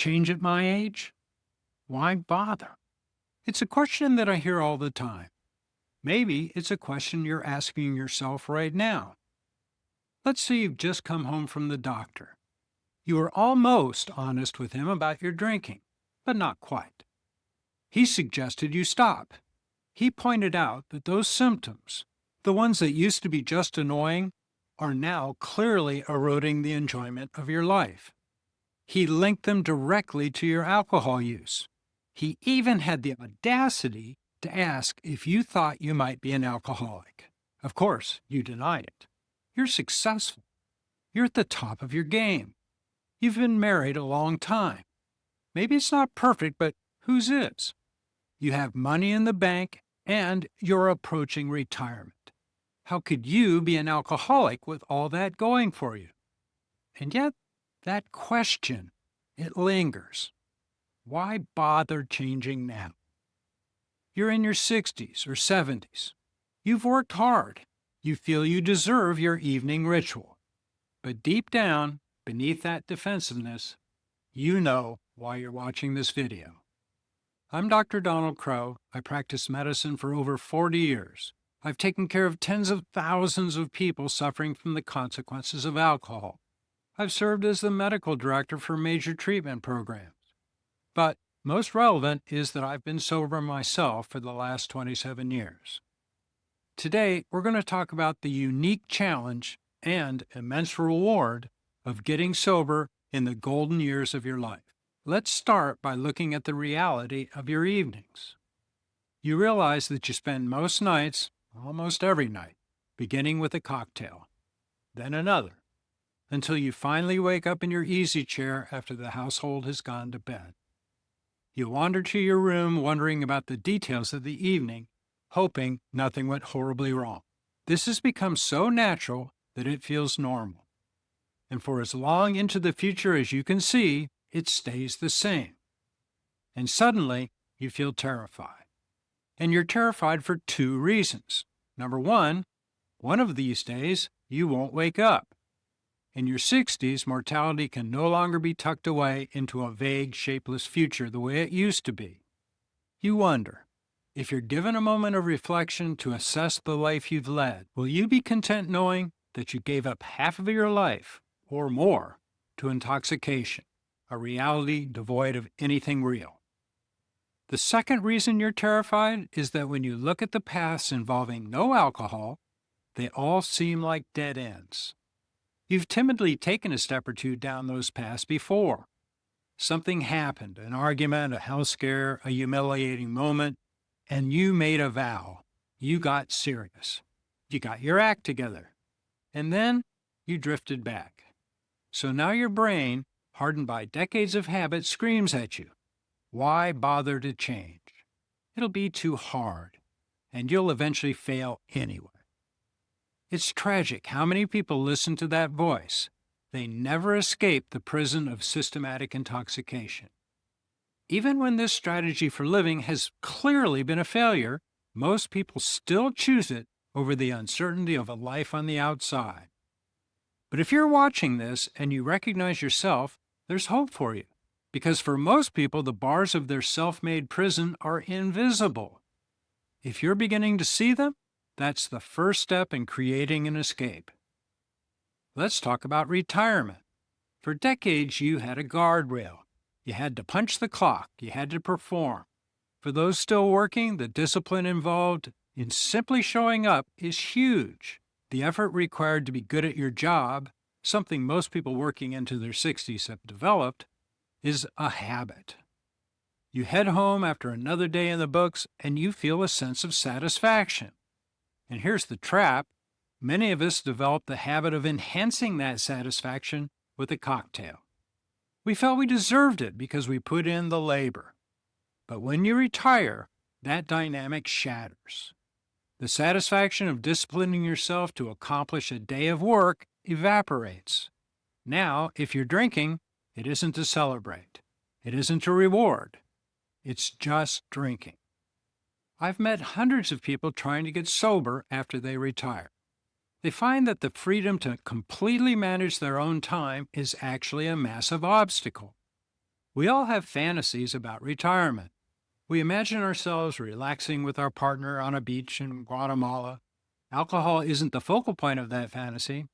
change at my age? Why bother? It's a question that I hear all the time. Maybe it's a question you're asking yourself right now. Let's say you've just come home from the doctor. You were almost honest with him about your drinking, but not quite. He suggested you stop. He pointed out that those symptoms, the ones that used to be just annoying, are now clearly eroding the enjoyment of your life. He linked them directly to your alcohol use. He even had the audacity to ask if you thought you might be an alcoholic. Of course, you denied it. You're successful. You're at the top of your game. You've been married a long time. Maybe it's not perfect, but whose is? You have money in the bank and you're approaching retirement. How could you be an alcoholic with all that going for you? And yet, that question, it lingers. Why bother changing now? You're in your 60s or 70s. You've worked hard. You feel you deserve your evening ritual. But deep down, beneath that defensiveness, you know why you're watching this video. I'm Dr. Donald Crowe. I practice medicine for over 40 years. I've taken care of tens of thousands of people suffering from the consequences of alcohol. I've served as the medical director for major treatment programs. But most relevant is that I've been sober myself for the last 27 years. Today, we're going to talk about the unique challenge and immense reward of getting sober in the golden years of your life. Let's start by looking at the reality of your evenings. You realize that you spend most nights, almost every night, beginning with a cocktail, then another, until you finally wake up in your easy chair after the household has gone to bed. You wander to your room wondering about the details of the evening, hoping nothing went horribly wrong. This has become so natural that it feels normal. And for as long into the future as you can see, it stays the same. And suddenly, you feel terrified. And you're terrified for two reasons. Number one of these days, you won't wake up. In your 60s, mortality can no longer be tucked away into a vague, shapeless future the way it used to be. You wonder, if you're given a moment of reflection to assess the life you've led, will you be content knowing that you gave up half of your life, or more, to intoxication, a reality devoid of anything real? The second reason you're terrified is that when you look at the paths involving no alcohol, they all seem like dead ends. You've timidly taken a step or two down those paths before. Something happened, an argument, a health scare, a humiliating moment, and you made a vow. You got serious. You got your act together. And then you drifted back. So now your brain, hardened by decades of habit, screams at you. Why bother to change? It'll be too hard, and you'll eventually fail anyway. It's tragic how many people listen to that voice. They never escape the prison of systematic intoxication. Even when this strategy for living has clearly been a failure, most people still choose it over the uncertainty of a life on the outside. But if you're watching this and you recognize yourself, there's hope for you. Because for most people, the bars of their self-made prison are invisible. If you're beginning to see them, that's the first step in creating an escape. Let's talk about retirement. For decades, you had a guardrail. You had to punch the clock. You had to perform. For those still working, the discipline involved in simply showing up is huge. The effort required to be good at your job, something most people working into their 60s have developed, is a habit. You head home after another day in the books, and you feel a sense of satisfaction. And here's the trap. Many of us developed the habit of enhancing that satisfaction with a cocktail. We felt we deserved it because we put in the labor. But when you retire, that dynamic shatters. The satisfaction of disciplining yourself to accomplish a day of work evaporates. Now, if you're drinking, it isn't to celebrate. It isn't a reward. It's just drinking. I've met hundreds of people trying to get sober after they retire. They find that the freedom to completely manage their own time is actually a massive obstacle. We all have fantasies about retirement. We imagine ourselves relaxing with our partner on a beach in Guatemala. Alcohol isn't the focal point of that fantasy,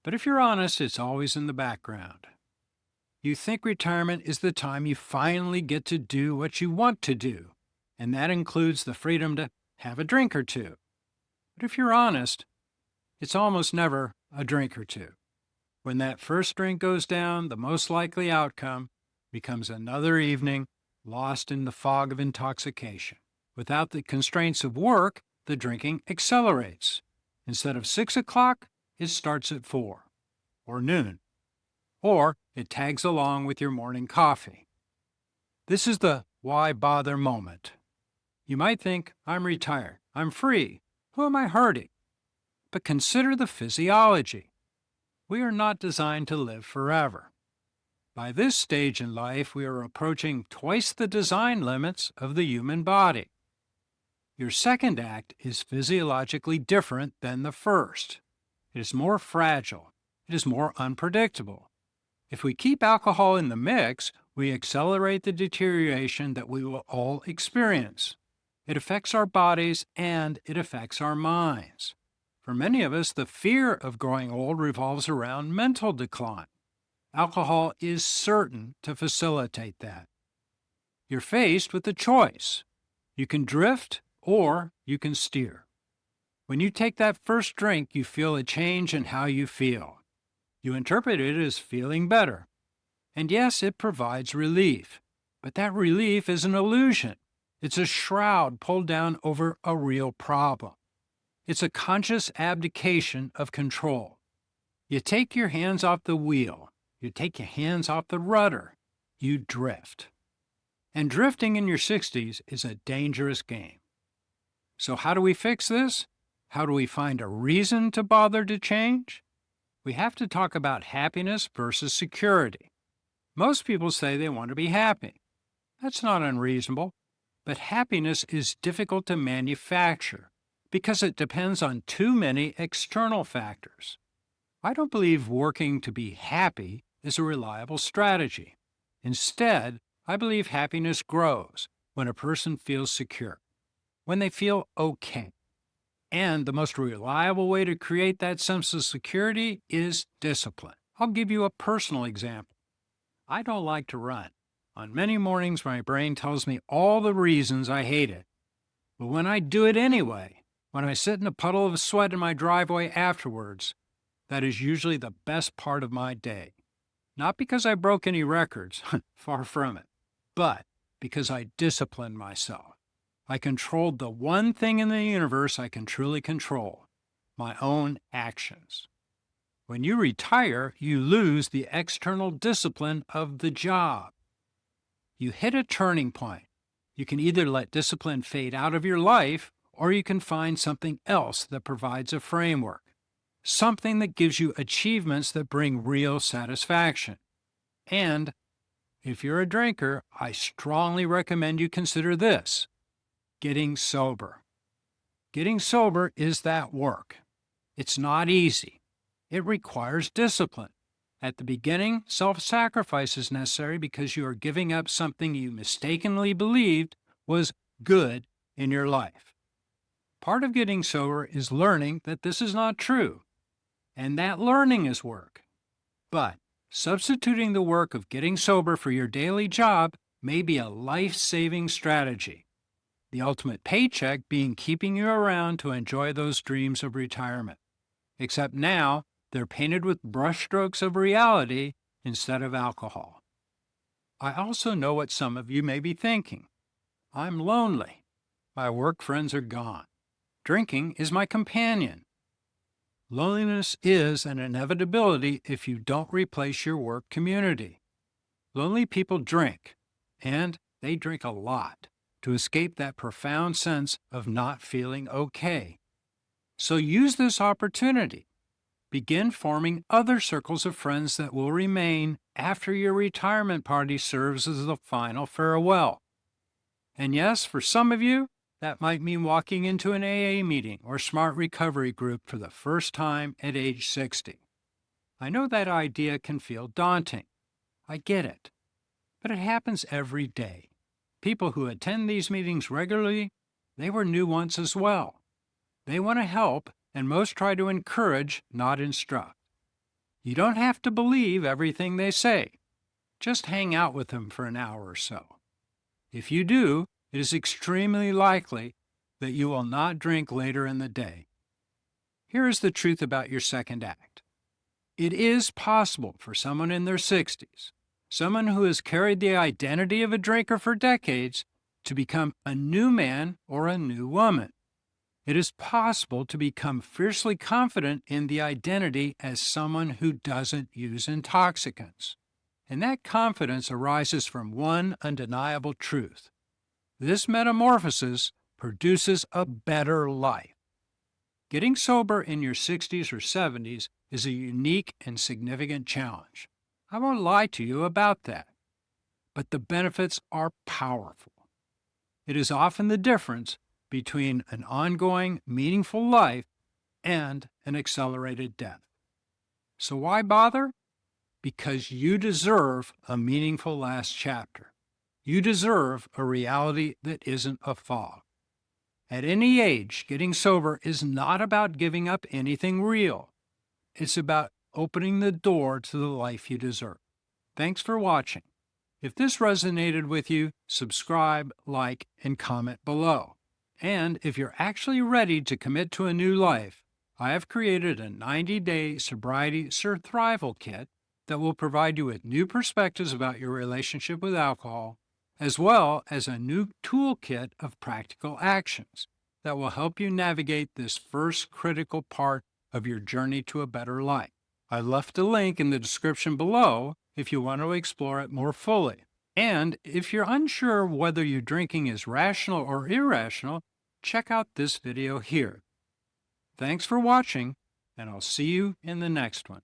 but if you're honest, it's always in the background. You think retirement is the time you finally get to do what you want to do, and that includes the freedom to have a drink or two. But if you're honest, it's almost never a drink or two. When that first drink goes down, the most likely outcome becomes another evening lost in the fog of intoxication. Without the constraints of work, the drinking accelerates. Instead of 6 o'clock, it starts at 4 or noon, or it tags along with your morning coffee. This is the why bother moment. You might think, I'm retired, I'm free, who am I hurting? But consider the physiology. We are not designed to live forever. By this stage in life, we are approaching twice the design limits of the human body. Your second act is physiologically different than the first. It is more fragile. It is more unpredictable. If we keep alcohol in the mix, we accelerate the deterioration that we will all experience. It affects our bodies and it affects our minds. For many of us, the fear of growing old revolves around mental decline. Alcohol is certain to facilitate that. You're faced with a choice. You can drift or you can steer. When you take that first drink, you feel a change in how you feel. You interpret it as feeling better. And yes, it provides relief. But that relief is an illusion. It's a shroud pulled down over a real problem. It's a conscious abdication of control. You take your hands off the wheel. You take your hands off the rudder. You drift. And drifting in your 60s is a dangerous game. So how do we fix this? How do we find a reason to bother to change? We have to talk about happiness versus security. Most people say they want to be happy. That's not unreasonable. But happiness is difficult to manufacture because it depends on too many external factors. I don't believe working to be happy is a reliable strategy. Instead, I believe happiness grows when a person feels secure, when they feel okay. And the most reliable way to create that sense of security is discipline. I'll give you a personal example. I don't like to run. On many mornings, my brain tells me all the reasons I hate it. But when I do it anyway, when I sit in a puddle of sweat in my driveway afterwards, that is usually the best part of my day. Not because I broke any records, far from it, but because I disciplined myself. I controlled the one thing in the universe I can truly control, my own actions. When you retire, you lose the external discipline of the job. You hit a turning point. You can either let discipline fade out of your life, or you can find something else that provides a framework, something that gives you achievements that bring real satisfaction. And if you're a drinker, I strongly recommend you consider this: getting sober. Getting sober is that work. It's not easy. It requires discipline. At the beginning, self-sacrifice is necessary because you are giving up something you mistakenly believed was good in your life. Part of getting sober is learning that this is not true, and that learning is work. But substituting the work of getting sober for your daily job may be a life-saving strategy. The ultimate paycheck being keeping you around to enjoy those dreams of retirement. Except now, they're painted with brushstrokes of reality instead of alcohol. I also know what some of you may be thinking. I'm lonely. My work friends are gone. Drinking is my companion. Loneliness is an inevitability if you don't replace your work community. Lonely people drink, and they drink a lot, to escape that profound sense of not feeling okay. So use this opportunity. Begin forming other circles of friends that will remain after your retirement party serves as the final farewell. And yes, for some of you, that might mean walking into an AA meeting or Smart Recovery group for the first time at age 60. I know that idea can feel daunting. I get it. but it happens every day. People who attend these meetings regularly, they were new ones as well. They want to help, and most try to encourage, not instruct. You don't have to believe everything they say. Just hang out with them for an hour or so. If you do, it is extremely likely that you will not drink later in the day. Here is the truth about your second act. It is possible for someone in their 60s, someone who has carried the identity of a drinker for decades, to become a new man or a new woman. It is possible to become fiercely confident in the identity as someone who doesn't use intoxicants. And that confidence arises from one undeniable truth. This metamorphosis produces a better life. Getting sober in your 60s or 70s is a unique and significant challenge. I won't lie to you about that. But the benefits are powerful. It is often the difference between an ongoing, meaningful life and an accelerated death. So why bother? Because you deserve a meaningful last chapter. You deserve a reality that isn't a fog. At any age, getting sober is not about giving up anything real. It's about opening the door to the life you deserve. Thanks for watching. If this resonated with you, subscribe, like, and comment below. And if you're actually ready to commit to a new life, I have created a 90-day sobriety survival kit that will provide you with new perspectives about your relationship with alcohol, as well as a new toolkit of practical actions that will help you navigate this first critical part of your journey to a better life. I left a link in the description below if you want to explore it more fully. And if you're unsure whether your drinking is rational or irrational, check out this video here. Thanks for watching, and I'll see you in the next one.